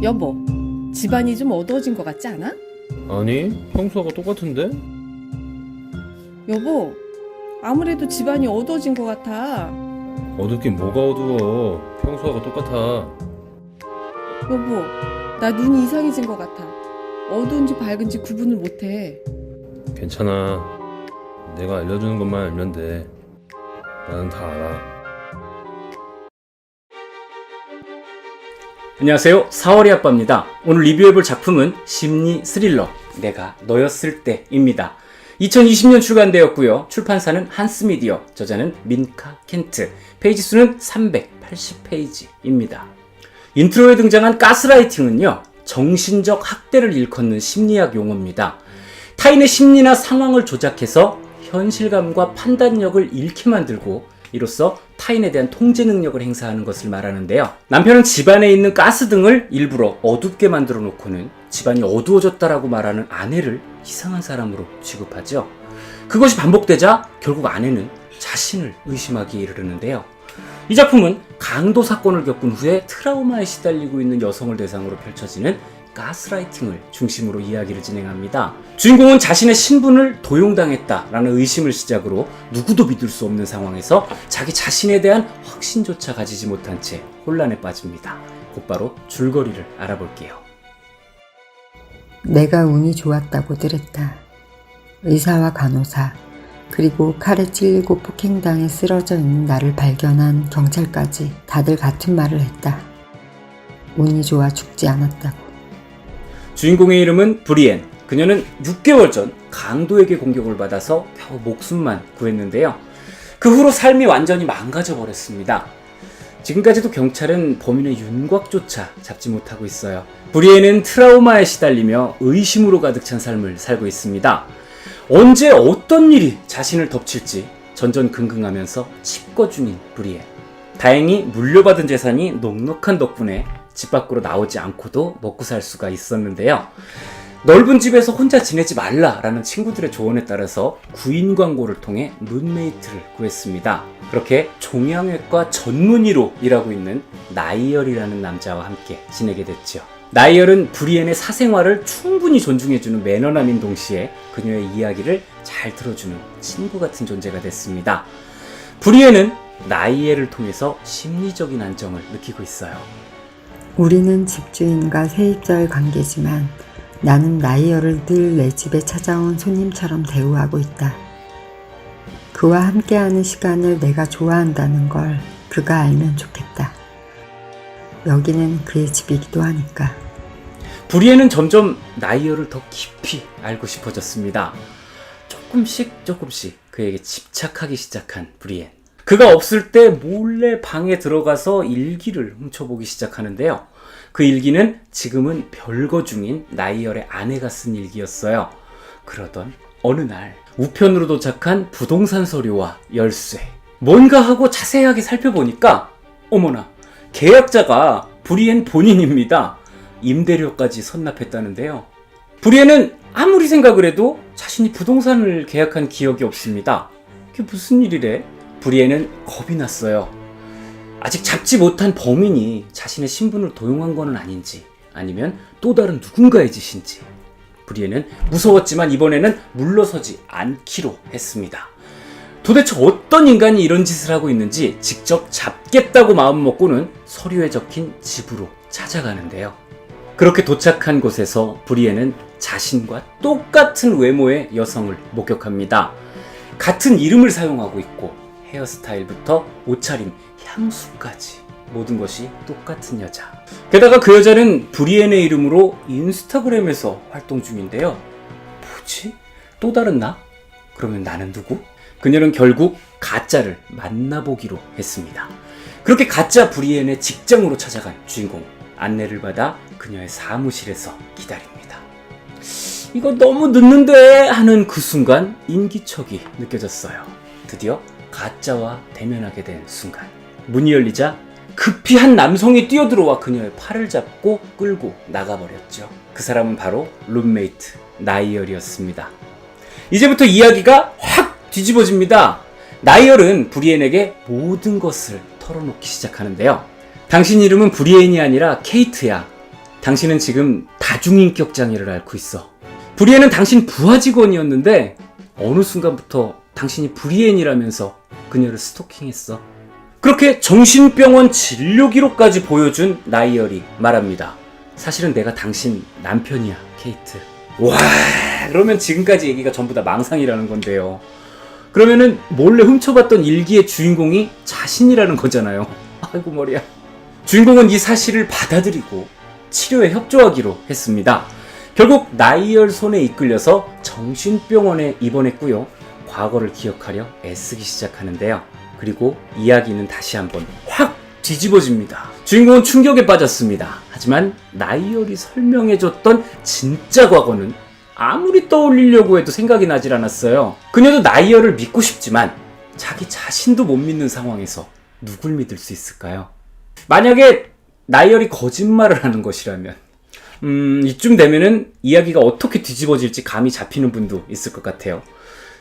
여보, 집안이 좀 어두워진 것 같지 않아? 아니, 평소하고 똑같은데? 여보, 아무래도 집안이 어두워진 것 같아. 어둡긴 뭐가 어두워. 평소하고 똑같아. 여보, 나 눈이 이상해진 것 같아. 어두운지 밝은지 구분을 못해. 괜찮아. 내가 알려주는 것만 알면 돼. 나는 다 알아. 안녕하세요, 4월의 아빠입니다. 오늘 리뷰해볼 작품은 심리 스릴러 내가 너였을 때입니다. 2020년 출간되었고요. 출판사는 한스미디어, 저자는 민카 켄트, 페이지 수는 380페이지입니다. 인트로에 등장한 가스라이팅은요, 정신적 학대를 일컫는 심리학 용어입니다. 타인의 심리나 상황을 조작해서 현실감과 판단력을 잃게 만들고 이로써 타인에 대한 통제 능력을 행사하는 것을 말하는데요. 남편은 집안에 있는 가스등을 일부러 어둡게 만들어 놓고는 집안이 어두워졌다라고 말하는 아내를 이상한 사람으로 취급하죠. 그것이 반복되자 결국 아내는 자신을 의심하기에 이르르는데요. 이 작품은 강도 사건을 겪은 후에 트라우마에 시달리고 있는 여성을 대상으로 펼쳐지는 가스라이팅을 중심으로 이야기를 진행합니다. 주인공은 자신의 신분을 도용당했다라는 의심을 시작으로 누구도 믿을 수 없는 상황에서 자기 자신에 대한 확신조차 가지지 못한 채 혼란에 빠집니다. 곧바로 줄거리를 알아볼게요. 내가 운이 좋았다고들 했다. 의사와 간호사, 그리고 칼에 찔리고 폭행당해 쓰러져 있는 나를 발견한 경찰까지 다들 같은 말을 했다. 운이 좋아 죽지 않았다고. 주인공의 이름은 브리엔. 그녀는 6개월 전 강도에게 공격을 받아서 겨우 목숨만 구했는데요. 그 후로 삶이 완전히 망가져 버렸습니다. 지금까지도 경찰은 범인의 윤곽조차 잡지 못하고 있어요. 브리엔은 트라우마에 시달리며 의심으로 가득 찬 삶을 살고 있습니다. 언제 어떤 일이 자신을 덮칠지 전전긍긍하면서 칩거 중인 브리엔. 다행히 물려받은 재산이 넉넉한 덕분에 집 밖으로 나오지 않고도 먹고 살 수가 있었는데요. 넓은 집에서 혼자 지내지 말라라는 친구들의 조언에 따라서 구인 광고를 통해 룸메이트를 구했습니다. 그렇게 종양외과 전문의로 일하고 있는 나이얼이라는 남자와 함께 지내게 됐죠. 나이얼은 브리엔의 사생활을 충분히 존중해주는 매너남인 동시에 그녀의 이야기를 잘 들어주는 친구 같은 존재가 됐습니다. 브리엔은 나이얼을 통해서 심리적인 안정을 느끼고 있어요. 우리는 집주인과 세입자의 관계지만 나는 나이어를 늘 내 집에 찾아온 손님처럼 대우하고 있다. 그와 함께하는 시간을 내가 좋아한다는 걸 그가 알면 좋겠다. 여기는 그의 집이기도 하니까. 브리엔은 점점 나이어를 더 깊이 알고 싶어졌습니다. 조금씩 그에게 집착하기 시작한 브리엔. 그가 없을 때 몰래 방에 들어가서 일기를 훔쳐보기 시작하는데요. 그 일기는 지금은 별거 중인 나이얼의 아내가 쓴 일기였어요. 그러던 어느 날 우편으로 도착한 부동산 서류와 열쇠. 뭔가 하고 자세하게 살펴보니까 어머나, 계약자가 브리엔 본인입니다. 임대료까지 선납했다는데요. 브리엔은 아무리 생각을 해도 자신이 부동산을 계약한 기억이 없습니다. 그게 무슨 일이래? 브리엔은 겁이 났어요. 아직 잡지 못한 범인이 자신의 신분을 도용한 건 아닌지, 아니면 또 다른 누군가의 짓인지. 브리엔은 무서웠지만 이번에는 물러서지 않기로 했습니다. 도대체 어떤 인간이 이런 짓을 하고 있는지 직접 잡겠다고 마음먹고는 서류에 적힌 집으로 찾아가는데요. 그렇게 도착한 곳에서 브리엔은 자신과 똑같은 외모의 여성을 목격합니다. 같은 이름을 사용하고 있고 헤어스타일부터 옷차림, 향수까지 모든 것이 똑같은 여자. 게다가 그 여자는 브리엔의 이름으로 인스타그램에서 활동 중인데요. 뭐지? 또 다른 나? 그러면 나는 누구? 그녀는 결국 가짜를 만나보기로 했습니다. 그렇게 가짜 브리엔의 직장으로 찾아간 주인공. 안내를 받아 그녀의 사무실에서 기다립니다. 이거 너무 늦는데 하는 그 순간 인기척이 느껴졌어요. 드디어 가짜와 대면하게 된 순간, 문이 열리자 급히 한 남성이 뛰어들어와 그녀의 팔을 잡고 끌고 나가버렸죠. 그 사람은 바로 룸메이트 나이얼이었습니다. 이제부터 이야기가 확 뒤집어집니다. 나이얼은 브리엔에게 모든 것을 털어놓기 시작하는데요. 당신 이름은 브리엔이 아니라 케이트야. 당신은 지금 다중인격 장애를 앓고 있어. 브리엔은 당신 부하 직원이었는데 어느 순간부터 당신이 브리엔이라면서 그녀를 스토킹했어. 그렇게 정신병원 진료 기록까지 보여준 나이얼이 말합니다. 사실은 내가 당신 남편이야, 케이트. 와, 그러면 지금까지 얘기가 전부 다 망상이라는 건데요. 그러면은 몰래 훔쳐봤던 일기의 주인공이 자신이라는 거잖아요. 아이고 머리야. 주인공은 이 사실을 받아들이고 치료에 협조하기로 했습니다. 결국 나이얼 손에 이끌려서 정신병원에 입원했고요. 과거를 기억하려 애쓰기 시작하는데요. 그리고 이야기는 다시 한번 확 뒤집어집니다. 주인공은 충격에 빠졌습니다. 하지만 나이얼이 설명해줬던 진짜 과거는 아무리 떠올리려고 해도 생각이 나질 않았어요. 그녀도 나이얼을 믿고 싶지만 자기 자신도 못 믿는 상황에서 누굴 믿을 수 있을까요? 만약에 나이얼이 거짓말을 하는 것이라면 이쯤 되면은 이야기가 어떻게 뒤집어질지 감이 잡히는 분도 있을 것 같아요.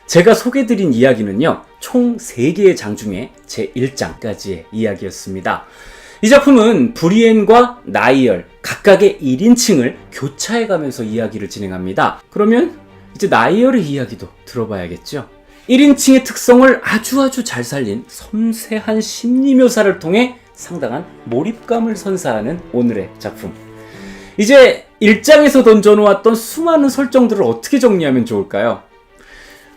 제가 소개드린 이야기는요, 총 3개의 장 중에 제 1장까지의 이야기였습니다. 이 작품은 브리엔과 나이얼 각각의 1인칭을 교차해가면서 이야기를 진행합니다. 그러면 이제 나이얼의 이야기도 들어봐야겠죠. 1인칭의 특성을 아주 잘 살린 섬세한 심리 묘사를 통해 상당한 몰입감을 선사하는 오늘의 작품. 이제 1장에서 던져놓았던 수많은 설정들을 어떻게 정리하면 좋을까요?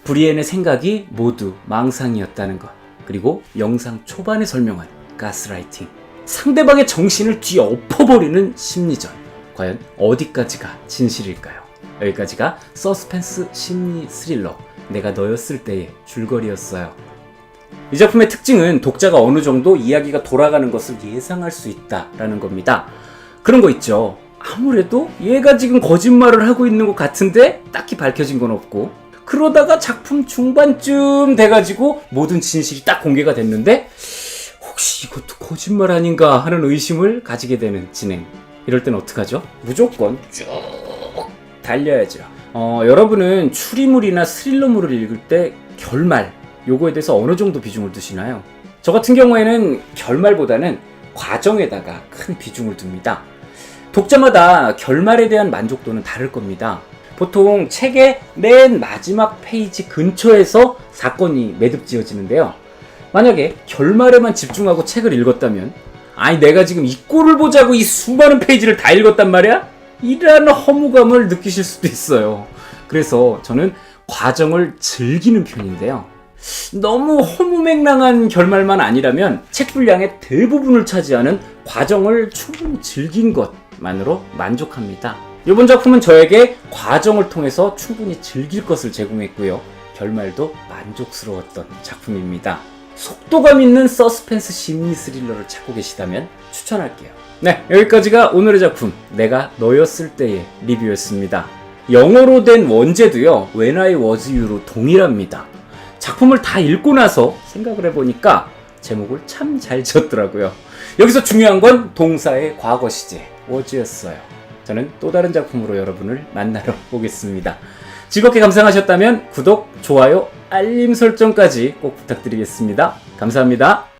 브리엔의 생각이 모두 망상이었다는 것, 그리고 영상 초반에 설명한 가스라이팅, 상대방의 정신을 뒤엎어버리는 심리전, 과연 어디까지가 진실일까요? 여기까지가 서스펜스 심리 스릴러 내가 너였을 때의 줄거리였어요. 이 작품의 특징은 독자가 어느 정도 이야기가 돌아가는 것을 예상할 수 있다라는 겁니다. 그런 거 있죠. 아무래도 얘가 지금 거짓말을 하고 있는 것 같은데 딱히 밝혀진 건 없고, 그러다가 작품 중반쯤 돼가지고 모든 진실이 딱 공개가 됐는데 혹시 이것도 거짓말 아닌가 하는 의심을 가지게 되는 진행. 이럴 땐 어떡하죠? 무조건 쭉 달려야죠. 여러분은 추리물이나 스릴러물을 읽을 때 결말, 요거에 대해서 어느 정도 비중을 두시나요? 저 같은 경우에는 결말보다는 과정에다가 큰 비중을 둡니다. 독자마다 결말에 대한 만족도는 다를 겁니다. 보통 책의 맨 마지막 페이지 근처에서 사건이 매듭지어지는데요. 만약에 결말에만 집중하고 책을 읽었다면, 아니 내가 지금 이 꼴을 보자고 이 수많은 페이지를 다 읽었단 말이야? 이라는 허무감을 느끼실 수도 있어요. 그래서 저는 과정을 즐기는 편인데요. 너무 허무맹랑한 결말만 아니라면 책 분량의 대부분을 차지하는 과정을 충분히 즐긴 것만으로 만족합니다. 이번 작품은 저에게 과정을 통해서 충분히 즐길 것을 제공했고요. 결말도 만족스러웠던 작품입니다. 속도감 있는 서스펜스 심리 스릴러를 찾고 계시다면 추천할게요. 네, 여기까지가 오늘의 작품 내가 너였을 때의 리뷰였습니다. 영어로 된 원제도요, When I Was You로 동일합니다. 작품을 다 읽고 나서 생각을 해보니까 제목을 참 잘 지었더라고요. 여기서 중요한 건 동사의 과거 시제 was였어요. 저는 또 다른 작품으로 여러분을 만나러 오겠습니다. 즐겁게 감상하셨다면 구독, 좋아요, 알림 설정까지 꼭 부탁드리겠습니다. 감사합니다.